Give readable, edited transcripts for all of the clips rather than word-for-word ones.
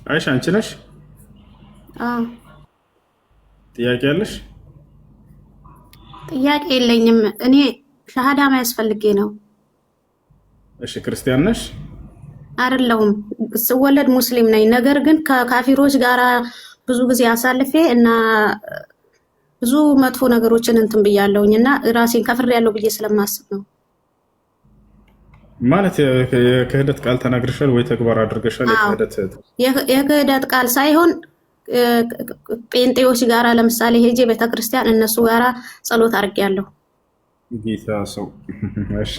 አይሽ አንቺ ነሽ? አዎ። ጥያቄ ያለሽ? ጥያቄ የለኝም። እኔ ሸሃዳ ማያስፈልጌ ነው። እሺ ክርስቲያን ነሽ? አይደለሁም። ስወለድ ሙስሊም ነኝ። ነገር ግን ከካፊሮች ጋር ብዙ ጊዜ አሳልፌ እና ብዙ መጥፎ ነገሮችን እንትን ብያለሁኝ እና ራሴን ከፍሬያለሁ ብዬ ስለማስብ ነው። ማለት የክህደት ቃል ተናግረሻል ወይ ተግባር አድርገሻል? የክህደት ቃል ሳይሆን ጴንጤዎች ጋራ ለምሳሌ ሄጄ ቤተክርስቲያን እነሱ ጋራ ጸሎት አድርጌያለሁ። ጌታ ሰው እሺ።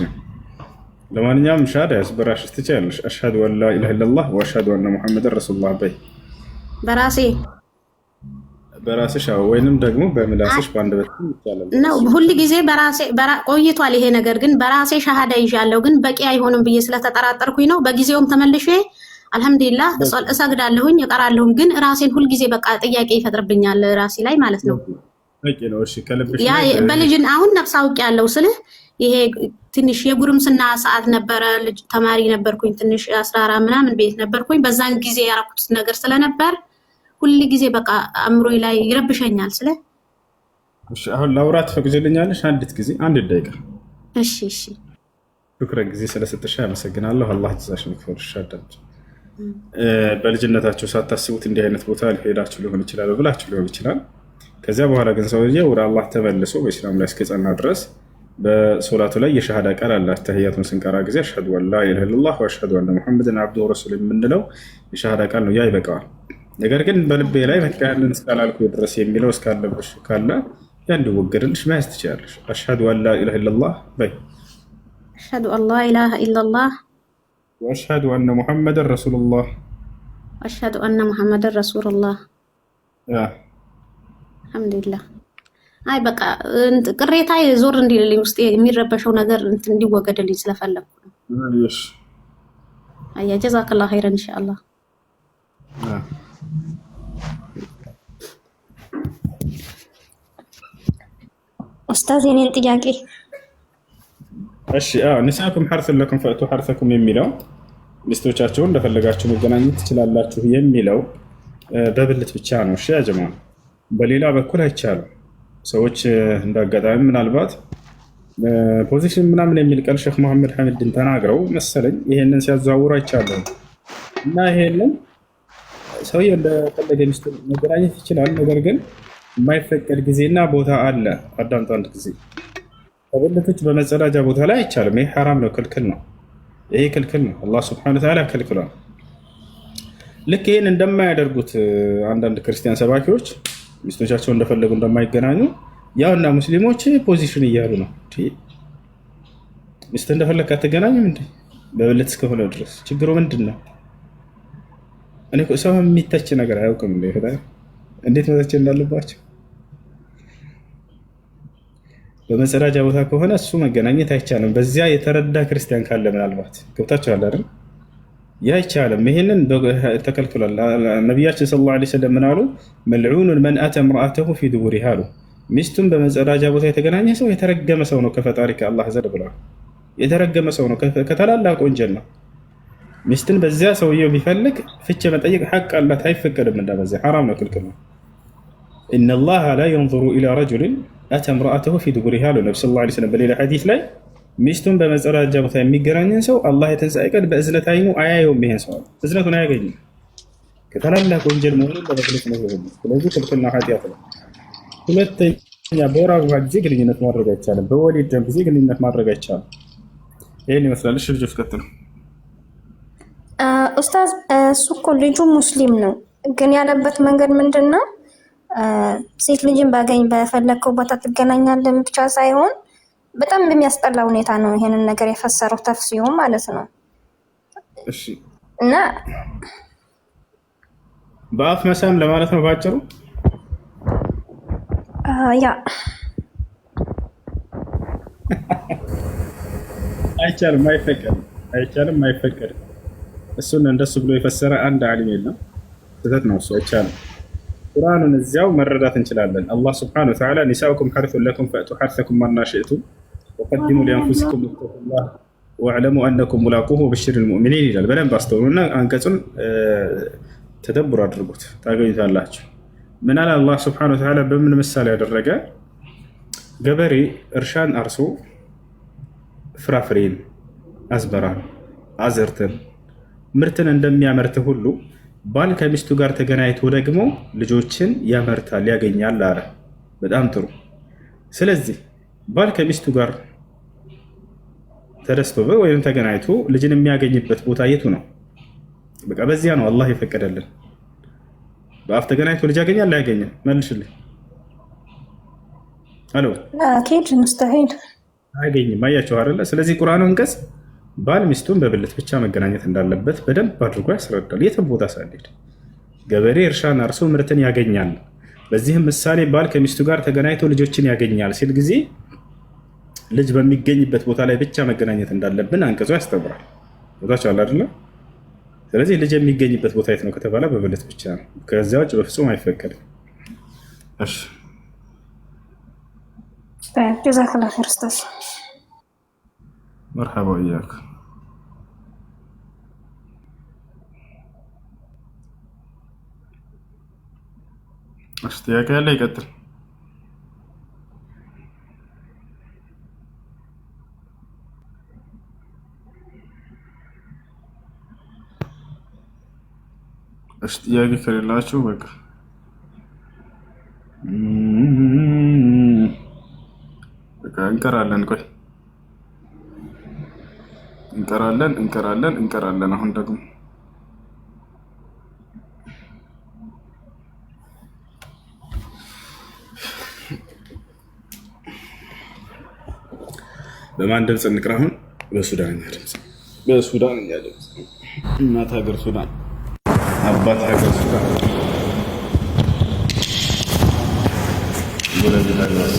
ለማንኛውም ሻሃዳ ያስበራሽ ትችያለሽ። አሽሀዱ አን ላ ኢላሀ ኢለላህ ወአሽሀዱ አነ ሙሐመደን ረሱሉላህ በይ። በራስሽ ወይንም ደግሞ በምላስሽ በአንደበት ይቻላል ነው። ሁሉ ጊዜ በራሴ ቆይቷል ይሄ ነገር ግን በራሴ ሻሃዳ ይዣለሁ። ግን በቂ አይሆንም ብዬ ስለተጠራጠርኩኝ ነው። በጊዜውም ተመልሼ አልሐምዱሊላህ እሰግዳለሁኝ እቀራለሁኝ። ግን ራሴን ሁሉ ጊዜ በቃ ጥያቄ ይፈጥርብኛል ራሴ ላይ ማለት ነው። በቂ ነው። እሺ ከልብሽ ያ በልጅን አሁን ነፍስ አውቄያለሁ ስልህ ይሄ ትንሽ የጉርምስና ሰዓት ነበረ። ልጅ ተማሪ ነበርኩኝ። ትንሽ 14 ምናምን ቤት ነበርኩኝ። በዛን ጊዜ ያረኩት ነገር ስለነበር ሁሉ ጊዜ በቃ አእምሮዬ ላይ ይረብሸኛል። እሺ አሁን ላውራት ፈቅጂልኛለሽ? አንዲት ጊዜ አንድ ደቂቃ። እሺ እሺ። ሽክረን ጊዜ ስለሰጠሽ አመሰግናለሁ። አላህ ጀዛሽን ይክፈልሽ። አዳምጪ። በልጅነታችሁ ሳታስቡት እንዲህ አይነት ቦታ ሄዳችሁ ሊሆን ይችላል ብላችሁ ሊሆን ይችላል። ከዚያ በኋላ ግን ሰውዬው ወደ አላህ ተመልሶ በእስላም ላይ እስከጸና ድረስ በሶላቱ ላይ የሸሃዳ ቃል አለ። ተህያቱን ስንቀራ ጊዜ አሽሀዱ አን ላ ኢላሀ ኢለላህ ወአሽሀዱ አነ ሙሐመደን አብዱሁ ወረሱሉሁ የምንለው የሸሃዳ ቃል ነው። ያ ይበቃዋል። ነገር ግን በልቤ ላይ መካንን እስካላልኩ ድረስ የሚለው እስካለብሽ ካለ ያ እንዲወገድልሽ መያዝ ትችላለሽ። አሽሀዱ አን ላ ኢላሀ ኢለላህ በይ። አሽሀዱ አን ላ ኢላሀ ኢለላህ ወአሽሀዱ አነ ሙሐመደን ረሱሉላህ። አሽሀዱ አነ ሙሐመደን ረሱሉላህ። አልሐምዱሊላህ። አይ በቃ ቅሬታ ዞር እንዲልልኝ ውስጥ የሚረበሸው ነገር እንዲወገድልኝ ስለፈለኩ ነው። እሺ አያ ጀዛከላሁ ኸይረን ኢንሻአላህ። ኡስታዝ የኔን ጥያቄ እሺ ኒሳኩም ሐርሱን ለኩም ፈእቱ ሐርሰኩም የሚለው ሚስቶቻቸውን እንደፈለጋችሁ መገናኘት ትችላላችሁ የሚለው በብልት ብቻ ነው። እሺ ያ ጀማዓ በሌላ በኩል አይቻልም። ሰዎች እንዳጋጣሚ ምናልባት ፖዚሽን ምናምን የሚል ቃል ሼክ መሐመድ ሐሚድን ተናግረው መሰለኝ ይሄንን ሲያዘዋውሩ አይቻለሁ። እና ይሄንን ሰውዬው እንደፈለገ ሚስቱን መገናኘት ይችላል። ነገር ግን የማይፈቀድ ጊዜና ቦታ አለ። አዳምጡ አንድ ጊዜ። ከብልቶች በመጸዳጃ ቦታ ላይ አይቻልም። ይሄ ሐራም ነው፣ ክልክል ነው። ይሄ ክልክል ነው። አላህ ሱብሓነሁ ወተዓላ ከልክሏል። ልክ ይሄን እንደማያደርጉት አንዳንድ ክርስቲያን ሰባኪዎች ሚስቶቻቸው እንደፈለጉ እንደማይገናኙ ያውና ሙስሊሞች ፖዚሽን እያሉ ነው። ሚስት እንደፈለግ አትገናኝም እንዴ? በብልት እስከሆነ ድረስ ችግሩ ምንድን ነው? እኔ ሰው የሚተች ነገር አያውቅም እንዴ? እንዴት መተች እንዳለባቸው በመጸዳጃ ቦታ ከሆነ እሱ መገናኘት አይቻልም። በዚያ የተረዳ ክርስቲያን ካለ ምናልባት ገብታችኋል አይደል? ያ አይቻልም። ይሄንን ተከልክሏል። ነቢያችን ሰለላሁ ዐለይሂ ወሰለም ምን አሉ? መልዑኑን መን አተ ምርአተሁ ፊ ዱቡሪሃ አሉ። ሚስቱን በመጸዳጃ ቦታ የተገናኘ ሰው የተረገመ ሰው ነው ከፈጣሪ ከአላህ ዘንድ ብለዋል። የተረገመ ሰው ነው፣ ከታላላቅ ወንጀል ነው። ሚስትን በዚያ ሰውየው ቢፈልግ ፍች መጠየቅ ሐቅ አላት፣ አይፈቀድም። እንደበዚያ ሐራም ነው፣ ክልክል ነው። ኢነላሃ ላ የንዙሩ ኢላ ረጁሊን አተ ምርአተሁ ፊ ዱቡሪሃ አሉ ነቢ ሰለላሁ ዐለይሂ ወሰለም በሌላ ሐዲስ ላይ ሚስቱን በመጸዳጃ ቦታ የሚገናኝን ሰው አላህ የትንሣኤ ቀን በእዝነት አይኑ አያየውም። ይሄን ሰው እዝነቱን አያገኝም። ከታላላቅ ወንጀል መሆኑን ለመግለጽ ነው። ስለዚህ ክልክልና ኃጢአት ነው። ሁለተኛ በወር አበባ ጊዜ ግንኙነት ማድረግ አይቻልም። በወሊድ ደም ጊዜ ግንኙነት ማድረግ አይቻልም። ይሄን ይመስላል። እሺ ልጆች ቀጥሉ። ኡስታዝ እሱ እኮ ልጁ ሙስሊም ነው፣ ግን ያለበት መንገድ ምንድን ነው? ሴት ልጅን ባገኝ በፈለግከው ቦታ ትገናኛለን ብቻ ሳይሆን በጣም በሚያስጠላ ሁኔታ ነው ይሄንን ነገር የፈሰረው ተፍሲሩ ማለት ነው። እሺ እና በአፍ መሳም ለማለት ነው ባጭሩ። ያ አይቻልም፣ አይፈቀድም፣ አይቻልም፣ አይፈቀድም። እሱን እንደሱ ብሎ የፈሰረ አንድ ዓሊም የለም። ስህተት ነው እሱ። አይቻልም። ቁርአኑን እዚያው መረዳት እንችላለን። አላህ ሱብሓነሁ ወተዓላ ኒሳኡኩም ሐርሱን ለኩም ፈእቱ ሐርሰኩም መና ሽእቱም ወቀድሙ ሊአንፉሲኩም ወተቁላህ ወዕለሙ አነኩም ሙላቁሁ ወበሽሪል ሙእሚኒን ይላል። በደንብ አስተውሉና አንቀጹን ተደብር አድርጉት ታገኙታላችሁ። ምን አለ አላህ ሱብሓነሁ ወተዓላ በምን ምሳሌ ያደረገ? ገበሬ እርሻን አርሶ ፍራፍሬን፣ አዝመራን፣ አዝርትን፣ ምርትን እንደሚያመርት ሁሉ ባል ከሚስቱ ጋር ተገናኝቶ ደግሞ ልጆችን ያመርታል ያገኛል አለ። በጣም ጥሩ። ስለዚህ ባል ከሚስቱ ጋር ተደስቶ ወይም ተገናኝቶ ልጅን የሚያገኝበት ቦታ የቱ ነው? በቃ በዚያ ነው አላህ የፈቀደልን። በአፍ ተገናኝቶ ልጅ ያገኛል አያገኝም? መልሽልኝ። አሎ አኪድ ሙስተሂል አያገኝም። አያችሁ አይደለ? ስለዚህ ቁርአኑ አንቀጽ ባል ሚስቱን በብልት ብቻ መገናኘት እንዳለበት በደንብ አድርጎ ያስረዳል። የትም ቦታ ሳይሄድ ገበሬ እርሻን አርሶ ምርትን ያገኛል። በዚህም ምሳሌ ባል ከሚስቱ ጋር ተገናኝቶ ልጆችን ያገኛል ሲል ጊዜ ልጅ በሚገኝበት ቦታ ላይ ብቻ መገናኘት እንዳለብን አንቀጹ ያስተምራል። ቦታቸው አለ አይደለ? ስለዚህ ልጅ የሚገኝበት ቦታ የት ነው ከተባለ በብልት ብቻ ነው። ከዚያ ውጭ በፍጹም አይፈቀድም። እሺ ጀዛከላሁ ኸይር ኡስታዝ። መርሐባ ወያክ። እሺ ጥያቄ ያለ ይቀጥል። እሺ ጥያቄ ከሌላችሁ በቃ እንቀራለን። ቆይ እንቀራለን። አሁን ደግሞ በማን ድምፅ እንቅራ? አሁን በሱዳንኛ ድምፅ። እናት ሀገር ሱዳን፣ አባት ሀገር ሱዳን፣ ጎረቤት ሀገር